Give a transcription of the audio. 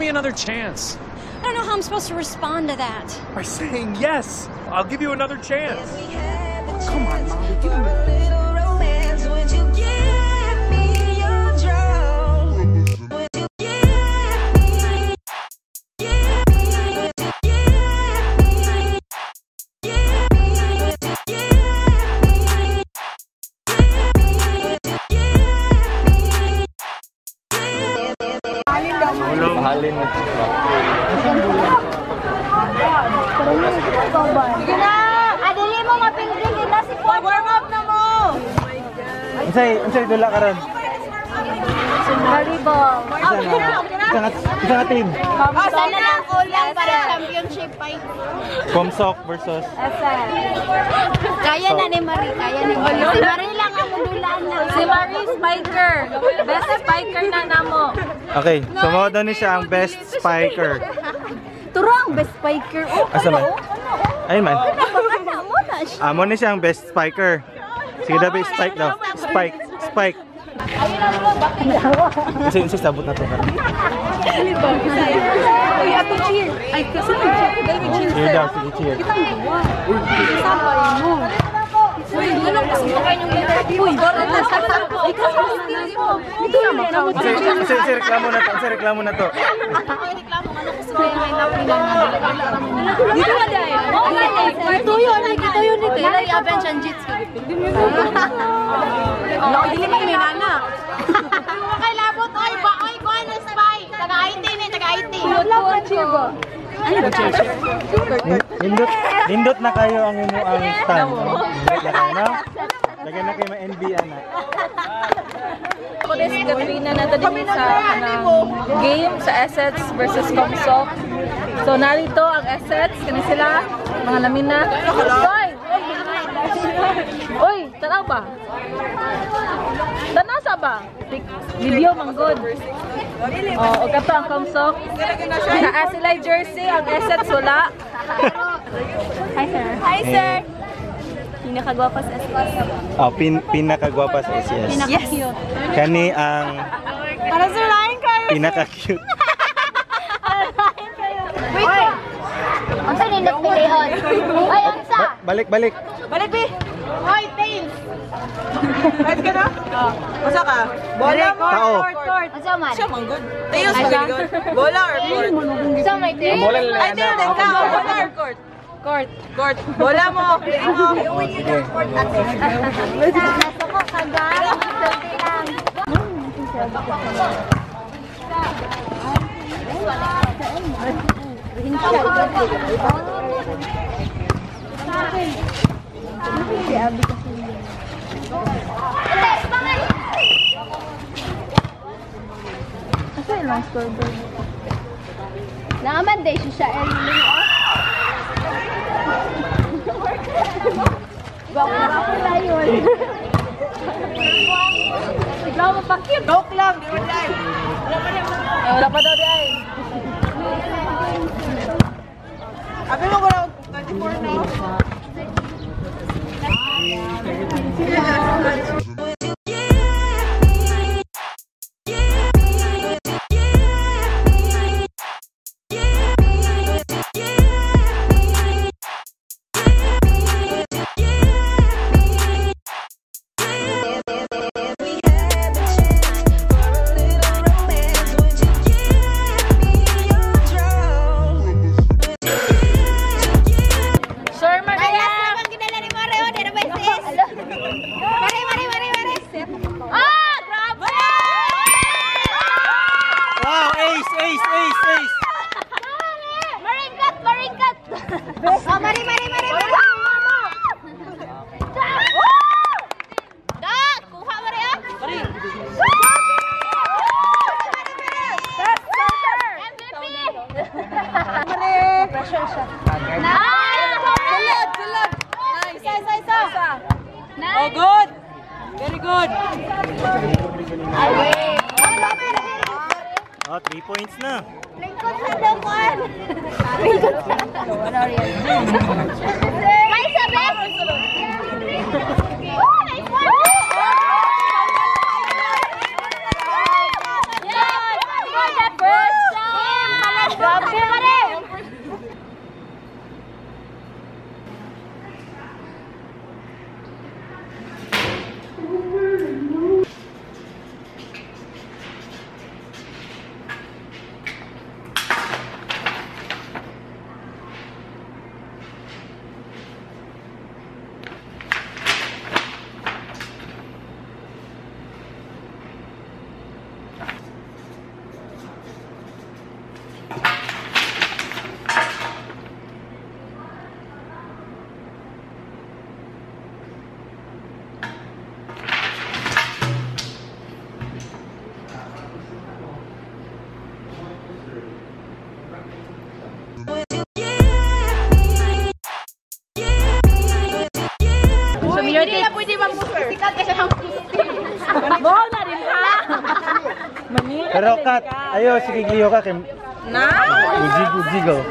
me another chance. I don't know how I'm supposed to respond to that. By saying yes. I'll give you another chance. Come on, Mom. Give me a little romance. Would you give me your drum? Would you Mahalin mo. Sige na! Adili mo mapindring na si Paul. Warm up na mo! Unsay dula karon? Volleyball. Isang team. Sana lang kulang para championship fight. Comsoc versus SM. Kaya na ni Marie. Kaya ni Marie. Si Marie lang ang mudulaan na. Si Marie spiker. Best spiker na namo. Okay, sumo daw ni siya ang best spiker. Turo ang best spiker. Asa man? Ayun man. Ano mo na siya. Amo ni siya ang best spiker. Sige daw, spike daw. Spike. Kasi sabot na to. Uy, ato cheer. Ay, kasi David cheer. Cheer daw, sige cheer. Sabay mo. Uy, ganun kasi mo kayo yung letter. Uy, gano'n na sa mo. Ikaw ang stili mo. Hindi naman ka. Kasi reklamo na to. Reklamo na to. Ay, reklamo. Ano gusto mo yung namin na dito na dahil. Oo nga eh. Ito yun. Kaya i-avenge ang jits. Hindi mo yun. Hindi mo yung nana. Kay labot. Oy, ba? Oy, ko ano spy. Taga-IT ni, taga-IT. Nindot na kayo ang imo ang stand. No? Lagyan na kayo ma-NBA na. Ako din si Katrina na din sa game sa Assets versus Comsoc. So narito ang Assets, kani sila, mga lamina. Uy, tanaw ba? Tanaw sa ba? Video manggod. Oh, og ato ang Comsoc. Naa sila jersey, ang Assets wala. Hi, sir. Hi, sir. Pinakagwapa sa SES. Oh, pinakagwapa sa SES. Pinaka-cute. Kani ang Para sa line kayo. pinaka-cute. Wait! Ang sa nindot pilihon. Ay, ang sa! Balik. Balik, Bi! Hoy, tails! Right ka na? Masa ka? Bola mo Tao. or court? Ang sa man? Siya mang good. Tails ba good? Bola or court? Sa may tails? Ay, tails din ka. Bola or court? Court. Bola mo. Nasa ko, kagal. Sorte lang. Asa ilang scoreboard? Naaman day siya Bako na yun. Ikaw mapakit. Joke lang. Di ba dahil? Wala pa daw di ay. Abi mo ko lang 24 na. Oh, good! Very good! Oh, 3 points na. Lingkod sa dawan. Lingkod sa dawan. May sabi! Oh, nice one! Yeah! For the first time! Pero kat, ayo sige gliho ka kay Na? Ujigo.